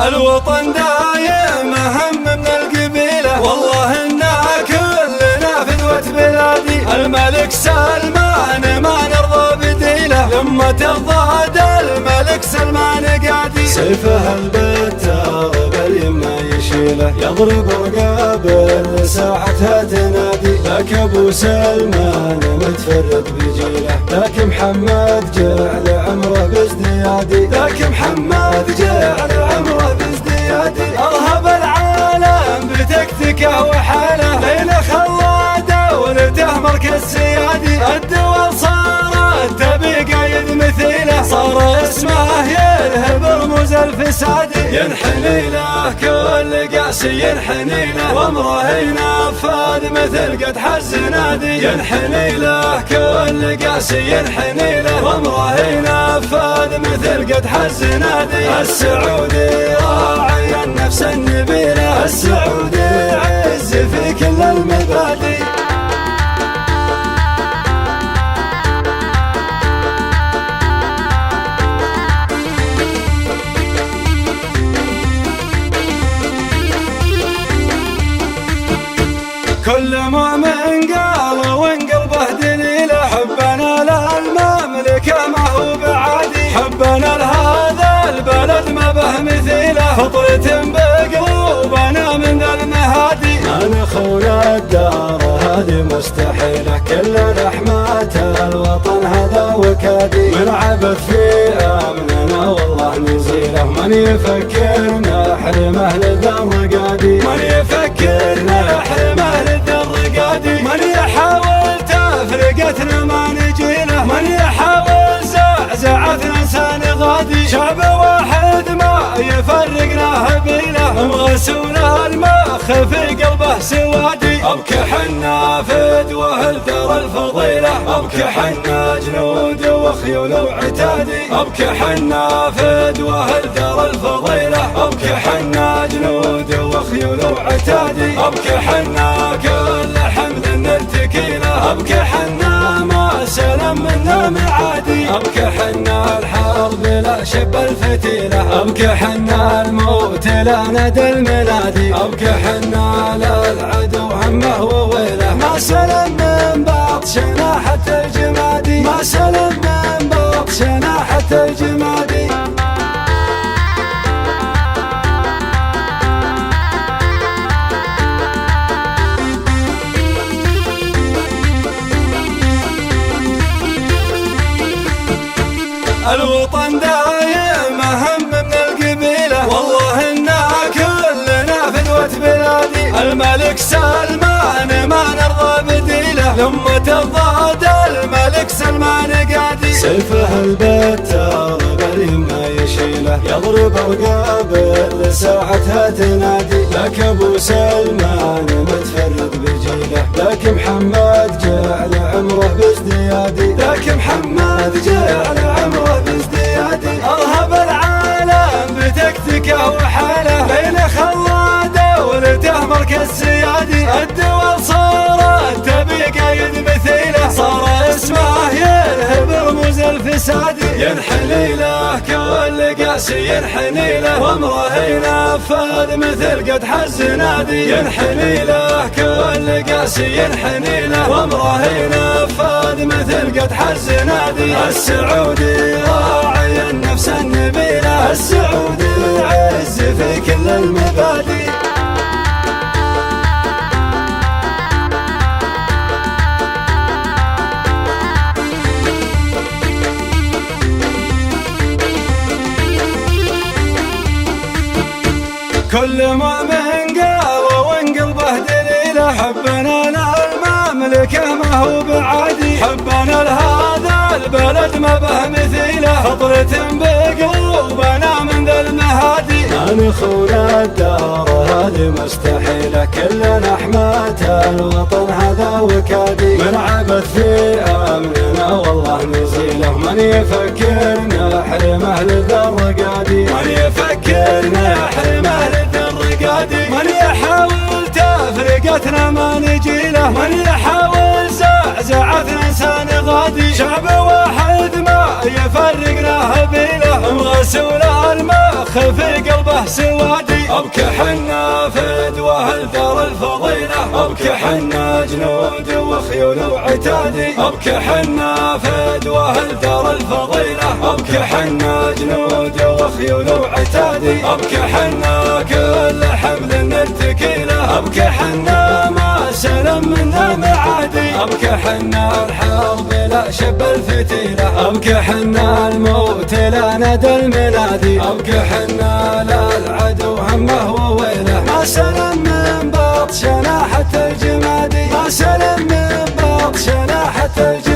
الوطن دايم أهم من القبيلة، والله إنا كلنا فدوة بلادي. الملك سلمان ما نرضى بديله، لما تضاد الملك سلمان قادي. سيفه البتار باليمنى يشيله، يضرب رقاب ساحتها تنادي. ذاك ابو سلمان متفرد بجيله، ذاك محمد جعل عمره بازديادي. ذاك محمد جعل عمره بازديادي. ارهب العالم بتكتكه وحاله، ليله خلاده ولته مركز سيادي. الدول صارت تبي قايد مثيله، صار اسمه يلهب رموز الفساد. ينحني له كل قاسي ينحني له، وامره ينفذ مثل قدح الزنادي. ينحني له كل قاسي ينحني له، وامره ينفذ مثل قدح الزنادي. السعودي راعي النفس النبيله، السعودي عز في كل المبادئ. كل مؤمن قال وانقلبه دليله، حبنا للمملكة ما هو بعادي. حبنا لهذا البلد ما به مثيله، فطرة بقلوبنا من ذا المهادي. أنا خونا الدار هذه مستحيلة، كل رحمة الوطن هذا وكادي. من عبث في أمننا والله نزيله، من يفكر نحرمه لذا الرقادي. من يفكر نحرمه لذا الرقادي. من يحاول تفرقتنا ما نجيله، من يحاول زعزعتنا سنغادي. شعب واحد ما يفرقنا هبيله، مغسوله المخ في قلبه سوادي. ابكي حنا فدوه الثرى الفضيله، ابكي حنا جنود وخيول وعتادي. ابكي حنا فدوه الثرى الفضيله، ابكي حنا جنود وخيول وعتادي. ابكي حنا كل حمد نرتكيله، ابكي حنا ما سلم منا معادي. ابكي حنا الحرب لا شب الفتيله، ابكي حنا الموت لا ندى المنادي. ابكي حنا للعدو همه وويله، ما سلم من بطشنا حتى الجمادي. ما سلم من بطشنا حتى الجمادي. الوطن دايم أهم من القبيلة، والله إنا كلنا فدوة بلادي. الملك سلمان ما نرضى بديله، لما تضاد الملك سلمان قادي. سيفه البتار باليمنى يشيله، يضرب رقاب ساحتها تنادي. ذاك ابو سلمان متفرد بجيله، ذاك محمد جعل عمره بازديادي. ذاك محمد جعل عمره بازديادي. ارهب العالم بتكتكه وحاله، ليله خلاده ولته مركز سيادي. الدول صارت تبي قايد مثيله، صار اسمه يلهب رموز الفساد. ينحني له كل قاسي ينحني له، وامره ينفذ مثل قدح الزنادي. ينحني له كل قاسي ينحني له، وامره ينفذ مثل قدح الزنادي. السعودي راعي النفس النبيله، السعودي عز في كل المبادئ. كل مؤمن قال وانقلبه دليله، حبنا للمملكة ما هو بعادي. حبنا لهذا البلد ما به مثيله، فطرة بقلوبنا من ذا المهادي. أنا خونا الدار هذه مستحيلة، كلنا حماة الوطن هذا وكادي. من عبث في أمننا والله نزيله، من يفكر نحرمه لذا الرقادي. من يفكر نحرمه لذا الرقادي. من يحاول تفرقتنا ما نجيله، من يحاول زعزعتنا سنغادي. شعب واحد ما يفرقنا هبيله، مغسوله المخ في قلبه له سوادي. أبكي حنا فدوة الدار الفضيلة، أبكي حنا جنود وخيول وعتادي. أبكي حنا فدوة الدار الفضيلة، أبكي حنا جنود وخيول وعتادي. أبكي حنا كل حمل نرتكي له، أبكي حنا ما سلم منا معادي. أبكي حنا الحرب لا شب الفتيلة، أبكي حنا الموت لا ندى المنادي. أبكي حنا لا العدو همه وويله، ما سلم من بطشنا حتى الجمادي. ما سلم من بطشنا حتى الجمادي.